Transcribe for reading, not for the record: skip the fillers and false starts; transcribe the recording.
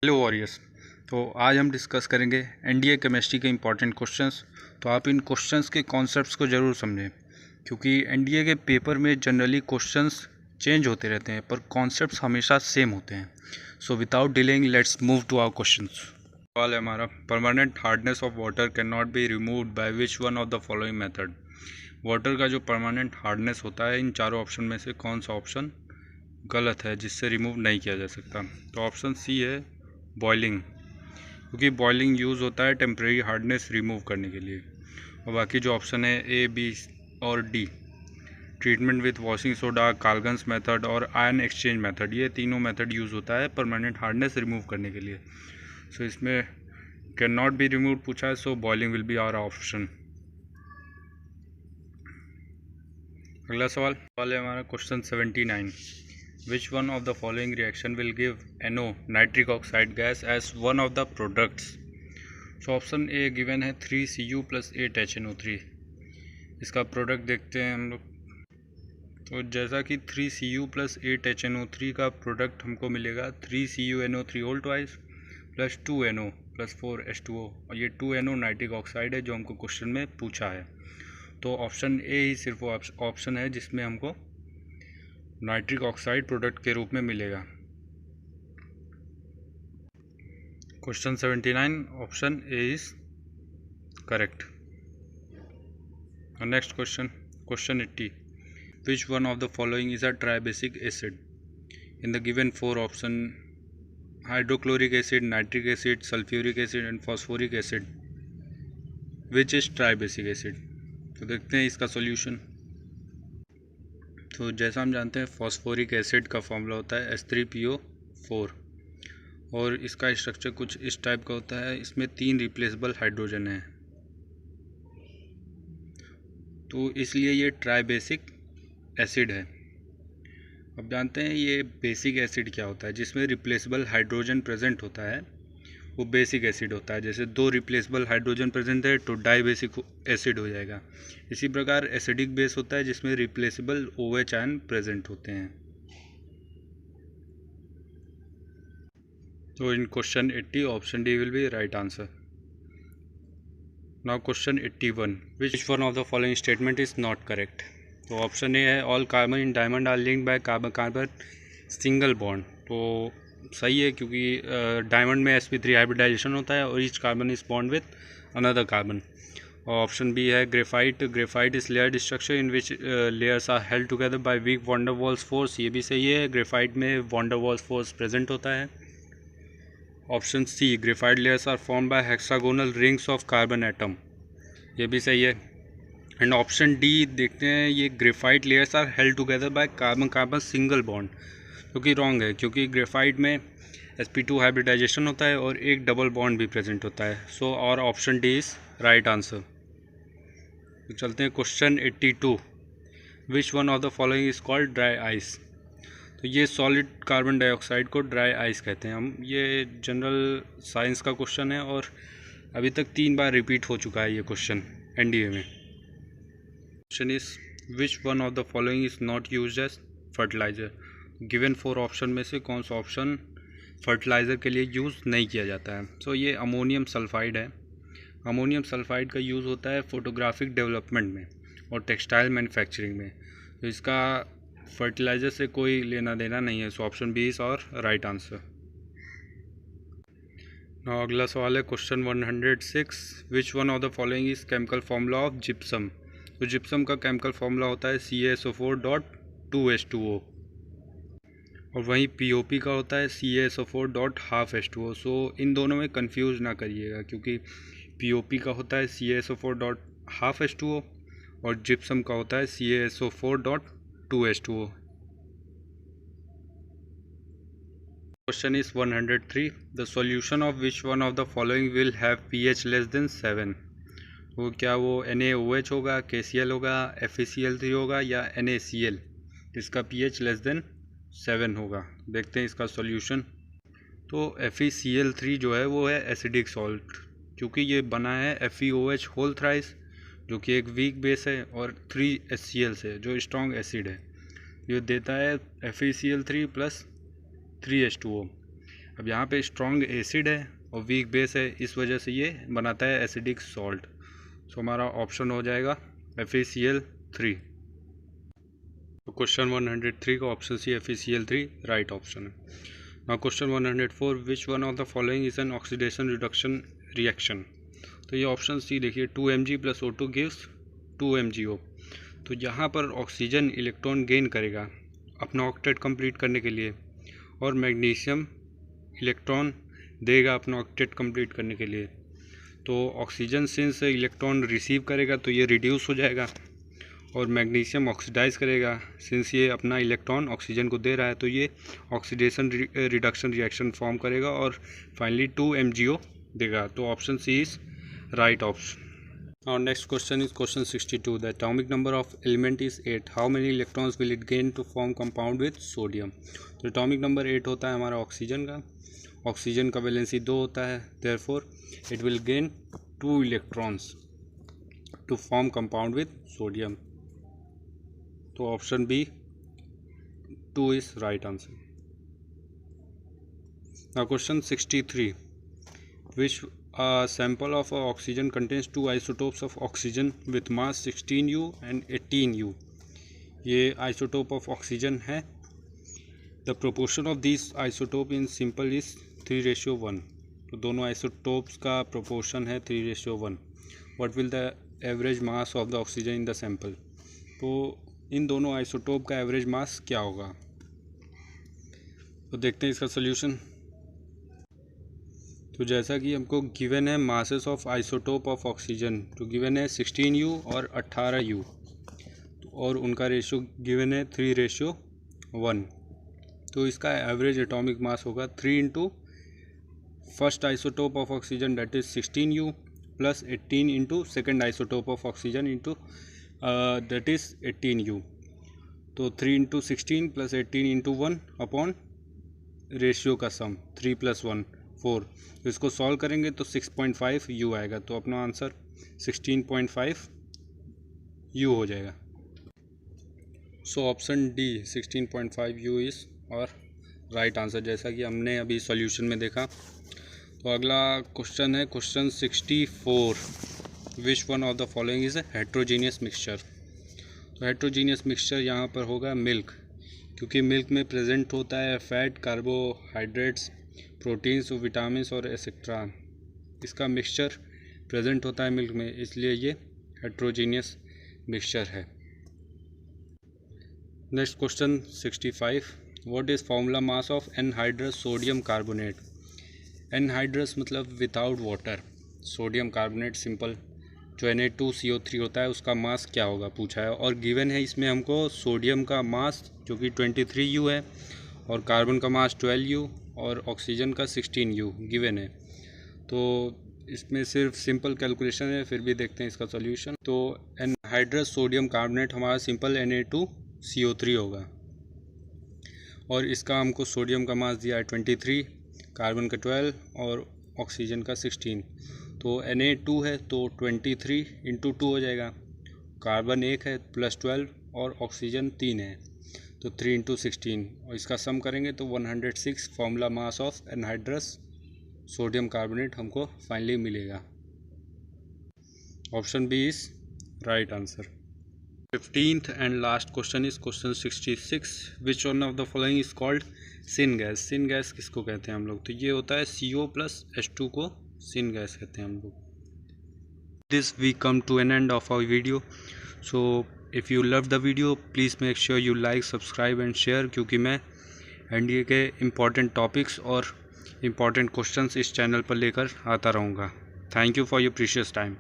Hello warriors. तो आज हम डिस्कस करेंगे एनडीए केमिस्ट्री के इंपॉर्टेंट क्वेश्चंस। तो आप इन क्वेश्चंस के कॉन्सेप्ट्स को ज़रूर समझें, क्योंकि एनडीए के पेपर में जनरली क्वेश्चंस चेंज होते रहते हैं पर कॉन्सेप्ट्स हमेशा सेम होते हैं। So without delaying let's move to our questions. सवाल है हमारा, permanent hardness of water can not be removed by which one of the following method. Water का जो परमानेंट हार्डनेस होता है, इन चारों ऑप्शन में से कौन सा ऑप्शन गलत है जिससे रिमूव नहीं किया जा सकता। तो ऑप्शन सी है बॉइलिंग, क्योंकि बॉइलिंग यूज़ होता है टेम्परेरी हार्डनेस रिमूव करने के लिए। और बाकी जो ऑप्शन है ए, बी और D, treatment with washing soda, Calgon's method और आयन एक्सचेंज मेथड, ये तीनों मेथड यूज़ होता है परमानेंट हार्डनेस रिमूव करने के लिए। सो इसमें कैन नॉट बी रिमूव पूछा है, so boiling will be our option. अगला सवाल है हमारा question 79। Which one of the following reaction will give NO nitric oxide gas as one of the products? So option A given है 3Cu + 8HNO3। इसका product देखते हैं हम लोग। तो जैसा कि 3Cu + 8HNO3 का प्रोडक्ट हमको मिलेगा 3CuNO3 whole twice + 2NO + 4H2O, और ये 2NO नाइट्रिक ऑक्साइड है जो हमको क्वेश्चन में पूछा है। तो ऑप्शन ए ही सिर्फ ऑप्शन है जिसमें हमको नाइट्रिक ऑक्साइड प्रोडक्ट के रूप में मिलेगा। Question 79, option A is correct. Next question 80। Which one of the following is a tribasic acid in the given four option? Hydrochloric acid, nitric acid, sulphuric acid and phosphoric acid. Which is tribasic acid? तो देखते हैं इसका solution. तो जैसा हम जानते हैं phosphoric acid का फॉर्मूला होता है H3PO4, और इसका स्ट्रक्चर कुछ इस टाइप का होता है। इसमें 3 रिप्लेसेबल हाइड्रोजन है, तो इसलिए ये ट्राइबेसिक एसिड है। अब जानते हैं ये बेसिक एसिड क्या होता है। जिसमें रिप्लेसेबल हाइड्रोजन प्रेजेंट होता है वो बेसिक एसिड होता है। जैसे 2 रिप्लेसेबल हाइड्रोजन प्रेजेंट है तो डाई बेसिक एसिड हो जाएगा। इसी प्रकार एसिडिक बेस होता है जिसमें रिप्लेसेबल OH आयन प्रेजेंट होते हैं। तो in question 80 option D will be right answer. Now question 81। Which one of the following statement is not correct? तो ऑप्शन ए है all carbon in diamond are linked by carbon carbon single bond. तो सही है, क्योंकि diamond में sp3 hybridisation होता है और each carbon is bond with another carbon. और ऑप्शन बी है graphite is layered structure in which layers are held together by weak van der Waals force. ये भी सही है, ग्रेफाइट में वॉन्डरवॉल्स फोर्स प्रेजेंट होता है। Option C graphite layers are form by hexagonal rings of carbon atom. ये भी सही है। एंड ऑप्शन डी देखते हैं, ये graphite layers are held together by carbon carbon single bond, जो कि रॉन्ग है, क्योंकि ग्रेफाइट में sp2 हाइब्रिडाइजेशन होता है और एक डबल बॉन्ड भी प्रेजेंट होता है। सो और option D is right answer. तो चलते हैं question 82। Which one of the following is called dry ice? तो ये सॉलिड कार्बन डाइऑक्साइड को ड्राई आइस कहते हैं हम। ये जनरल साइंस का क्वेश्चन है और अभी तक 3 बार रिपीट हो चुका है ये क्वेश्चन एनडीए में। Question is which one of the following is not used as fertiliser? Given 4 option में से कौन सा ऑप्शन फर्टिलाइज़र के लिए यूज़ नहीं किया जाता है? सो ये अमोनियम सल्फाइड है। अमोनियम सल्फाइड का यूज़ होता है फोटोग्राफिक डेवलपमेंट में और टेक्सटाइल मैन्युफैक्चरिंग में। तो इसका फर्टिलाइज़र से कोई लेना देना नहीं है। सो ऑप्शन बी इज़ और राइट आंसर। नाउ अगला सवाल है question 106। Which one of the following is chemical formula of gypsum? तो जिप्सम का केमिकल फार्मूला होता है CaSO4.2H2O, और वहीं POP का होता है CaSO4.12H2O। सो इन दोनों में कंफ्यूज ना करिएगा, क्योंकि POP का होता है CaSO4.12H2O और जिप्सम का होता है CaSO4.2H2O। Question is 103। The solution of which one of the following will have pH less than 7? तो क्या वो NaOH होगा, KCl होगा, FeCl3 होगा या NaCl, जिसका pH लेस देन 7 होगा? देखते हैं इसका सॉल्यूशन। तो FeCl3 जो है वो है एसिडिक सॉल्ट, क्योंकि ये बना है FeOH होल थ्राइस, जो कि एक वीक बेस है, और 3HCl से, जो स्ट्रॉन्ग एसिड है। ये देता है FeCl3 + 3H2O। अब यहाँ पे स्ट्रॉन्ग एसिड है और वीक बेस है, इस वजह से ये बनाता है एसिडिक सॉल्ट। सो हमारा ऑप्शन हो जाएगा FeCl3। तो क्वेश्चन 103 का option C FeCl3 right option है। Now question 104, which one of the following is an oxidation reduction reaction. तो ये ऑप्शन सी देखिए, 2Mg + O2 गिव्स 2MgO। तो यहाँ पर ऑक्सीजन इलेक्ट्रॉन गेन करेगा अपना ऑक्टेट कंप्लीट करने के लिए, और मैग्नीशियम इलेक्ट्रॉन देगा अपना ऑक्टेट कंप्लीट करने के लिए। तो ऑक्सीजन सिंस इलेक्ट्रॉन रिसीव करेगा तो ये रिड्यूस हो जाएगा, और मैग्नीशियम ऑक्सीडाइज करेगा सिंस ये अपना इलेक्ट्रॉन ऑक्सीजन को दे रहा है, तो ये ऑक्सीडेशन रिडक्शन रिएक्शन फॉर्म करेगा और फाइनली 2MgO देगा। तो option C is right option. Now next question is question 62. The atomic number of element is 8. How many electrons will it gain to form compound with sodium? तो atomic number 8 होता है हमारा oxygen का। Oxygen का valency 2 होता है, therefore it will gain 2 electrons to form compound with sodium. तो option B 2 is right answer. Now question 63. Which a sample of oxygen contains 2 isotopes of oxygen with mass 16U and 18U. ये isotope of oxygen है। The proportion of these isotope in sample is 3:1. तो दोनों isotopes का proportion है 3:1. What will the average mass of the oxygen in the sample? तो इन दोनों isotope का average mass क्या होगा? तो देखते हैं इसका solution। तो जैसा कि हमको गिवन है masses of isotope of oxygen, तो गिवन है 16U और 18U, और उनका रेशियो गिवन है 3:1। तो इसका एवरेज एटॉमिक मास होगा 3 into first isotope of oxygen that is 16U plus 18 into second isotope of oxygen into that is 18U। तो 3 into 16 plus 18 into 1 upon ratio का सम 3 + 1 4। तो इसको सॉल्व करेंगे तो 6.5U आएगा। तो अपना आंसर 16.5U हो जाएगा। So option D 16.5U is और राइट आंसर, जैसा कि हमने अभी सॉल्यूशन में देखा। तो अगला क्वेश्चन है question 64, which one of the following is a heterogeneous mixture. तो हेट्रोजीनियस मिक्सचर यहाँ पर होगा मिल्क, क्योंकि मिल्क में प्रेजेंट होता है फैट, कार्बोहाइड्रेट्स, प्रोटीन्स, विटामिन्स और एक्सेट्रा। इसका मिक्सचर प्रेजेंट होता है मिल्क में, इसलिए ये हेट्रोजीनियस मिक्सचर है। Next question 65, what is formula mass of anhydrous sodium carbonate. Anhydrous मतलब without water, sodium carbonate simple, जो Na2CO3 होता है उसका मास क्या होगा पूछा है, और गिवन है इसमें हमको सोडियम का मास जो कि 23U है, और कार्बन का मास 12U और ऑक्सीजन का 16U गिवन है। तो इसमें सिर्फ सिंपल कैलकुलेशन है, फिर भी देखते हैं इसका सॉल्यूशन। तो एनहाइड्रस सोडियम कार्बोनेट हमारा सिंपल Na2CO3 होगा, और इसका हमको सोडियम का मास दिया है 23, कार्बन का 12 और ऑक्सीजन का 16। तो Na2 है तो 23 × 2 हो जाएगा, कार्बन 1 है प्लस 12 और ऑक्सीजन 3 है, तो 3 × 16, और इसका सम करेंगे तो 106 formula mass of anhydrous sodium carbonate हमको फाइनली मिलेगा। Option B is right answer. 15th and last question is question 66, which one of the following is called syngas. Syngas किसको कहते हैं हम लोग, तो ये होता है CO + H2 को सिन गैस कहते हैं हम लोग। This we come to an end of our video. So if you love the video please make sure you like, subscribe and share, क्योंकि मैं NDA के इम्पॉर्टेंट टॉपिक्स और इम्पॉर्टेंट क्वेश्चंस इस चैनल पर लेकर आता रहूँगा। Thank you for your precious time.